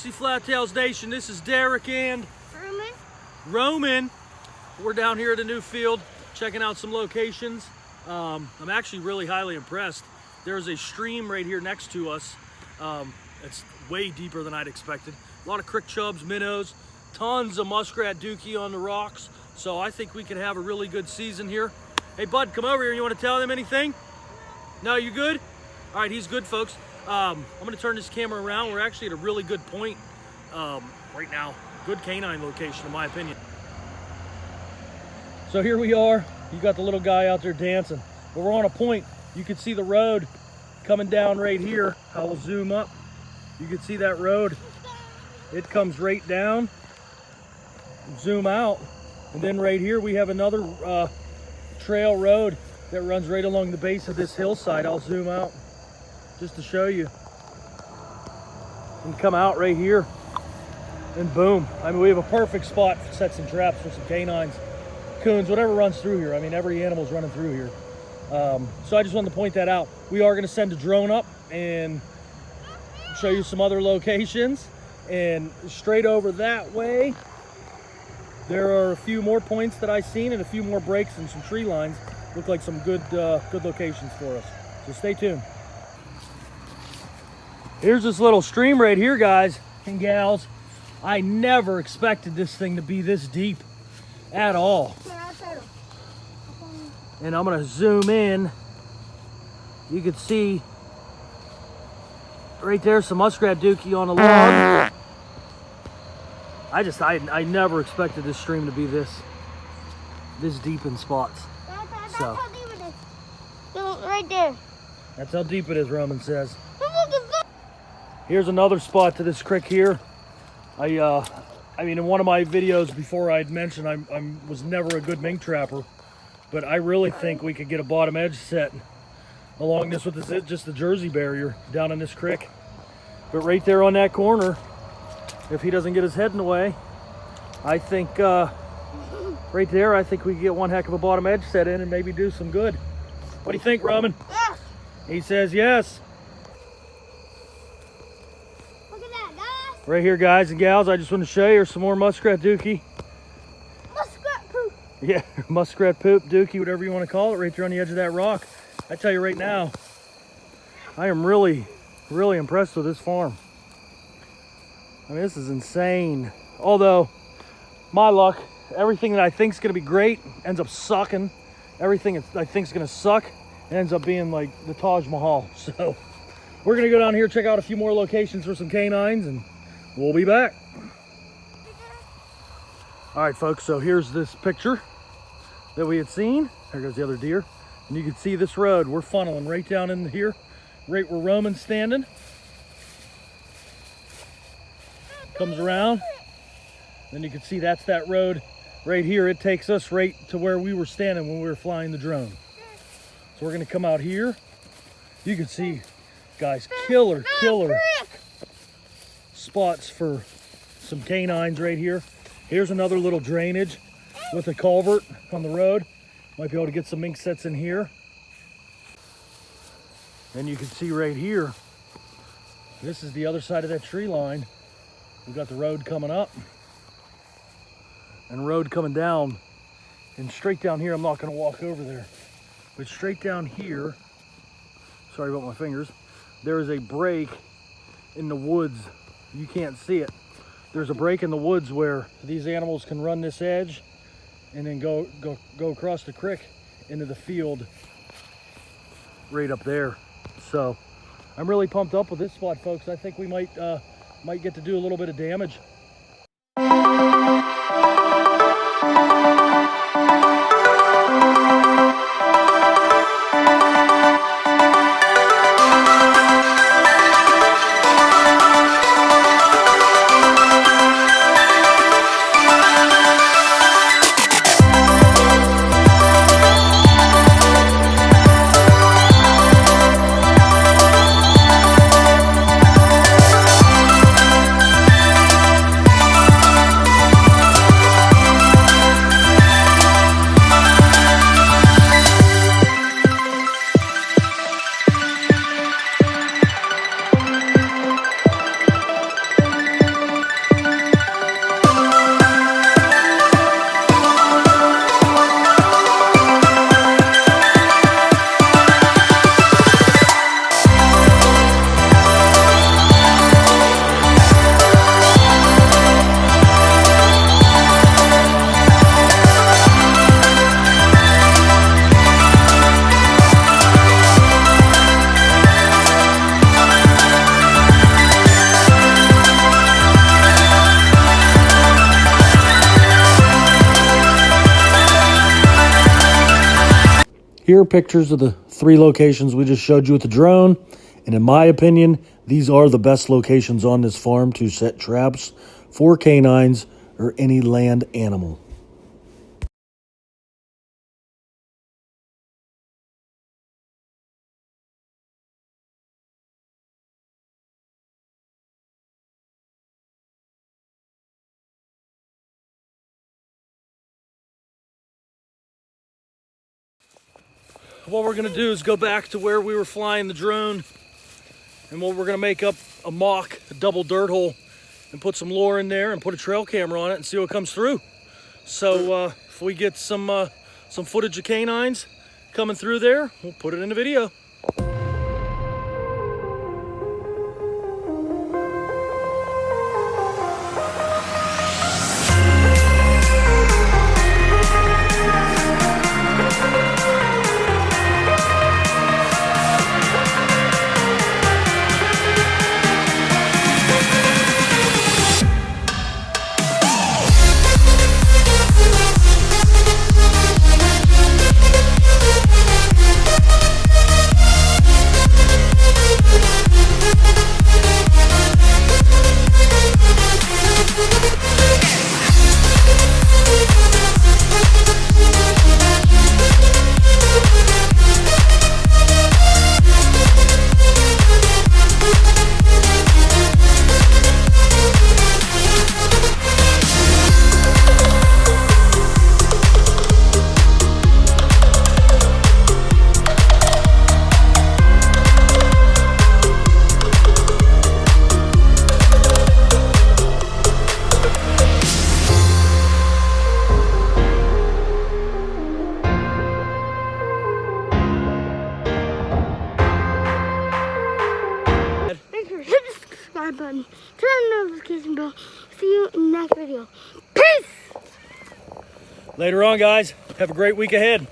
Foxyflattails Nation. This is Derek and Roman. We're down here at a new field checking out some locations. I'm actually really highly impressed. There's a stream right here next to us. It's way deeper than I'd expected. A lot of crick chubs, minnows, tons of muskrat dookie on the rocks. So I think we could have a really good season here. Hey bud, come over here. You want to tell them anything? No, you good? All right, he's good, folks. I'm gonna turn this camera around. We're actually at a really good point right now. Good canine location, in my opinion. So here we are. You got the little guy out there dancing. But we're on a point. You can see the road coming down right here. I will zoom up. You can see that road. It comes right down. Zoom out. And then right here we have another trail road that runs right along the base of this hillside. I'll zoom out just to show you. And come out right here. And boom. I mean, we have a perfect spot to set some traps for some canines, coons, whatever runs through here. I mean, every animal's running through here. So I just wanted to point that out. We are going to send a drone up and show you some other locations. And straight over that way, there are a few more points that I've seen and a few more breaks and some tree lines. Look like some good locations for us. So stay tuned. Here's this little stream right here, guys and gals. I never expected this thing to be this deep at all. And I'm gonna zoom in. You can see right there some muskrat dookie on a log. I never expected this stream to be this deep in spots. That's how deep it is. Look, right there. That's how deep it is, Roman says. Here's another spot to this creek here. I mean, in one of my videos before I'd mentioned I was never a good mink trapper, but I really think we could get a bottom edge set along this with this, just the Jersey barrier down in this creek. But right there on that corner, if he doesn't get his head in the way, I think right there, I think we could get one heck of a bottom edge set in and maybe do some good. What do you think, Roman? Yes. He says yes. Right here, guys and gals, I just want to show you some more muskrat dookie. Muskrat poop. Yeah, muskrat poop, dookie, whatever you want to call it, right there on the edge of that rock. I tell you right now, I am really, really impressed with this farm. I mean, this is insane. Although, my luck, everything that I think is going to be great ends up sucking. Everything I think is going to suck ends up being like the Taj Mahal. So, we're going to go down here, check out a few more locations for some canines, and we'll be back. All right, folks, so here's this picture that we had seen. There goes the other deer. And you can see this road. We're funneling right down in here, right where Roman's standing. Comes around. Then you can see that's that road right here. It takes us right to where we were standing when we were flying the drone. So we're gonna come out here. You can see, guys, killer spots for some canines right here. Here's another little drainage with a culvert on the road. Might be able to get some mink sets in here. Then you can see right here, this is the other side of that tree line. We've got the road coming up and road coming down. And straight down here, I'm not gonna walk over there, but straight down here, sorry about my fingers, there is a break in the woods. You can't see it. There's a break in the woods where these animals can run this edge and then go across the creek into the field right up there. So I'm really pumped up with this spot, folks. I think we might get to do a little bit of damage. Here are pictures of the 3 locations we just showed you with the drone. And in my opinion, these are the best locations on this farm to set traps for canines or any land animal. What we're gonna do is go back to where we were flying the drone, and what we're gonna make up a mock, a double dirt hole, and put some lure in there and put a trail camera on it and see what comes through. So if we get some footage of canines coming through there, we'll put it in the video. Button, turn on the notification bell. See you in the next video. Peace! Later on, guys. Have a great week ahead.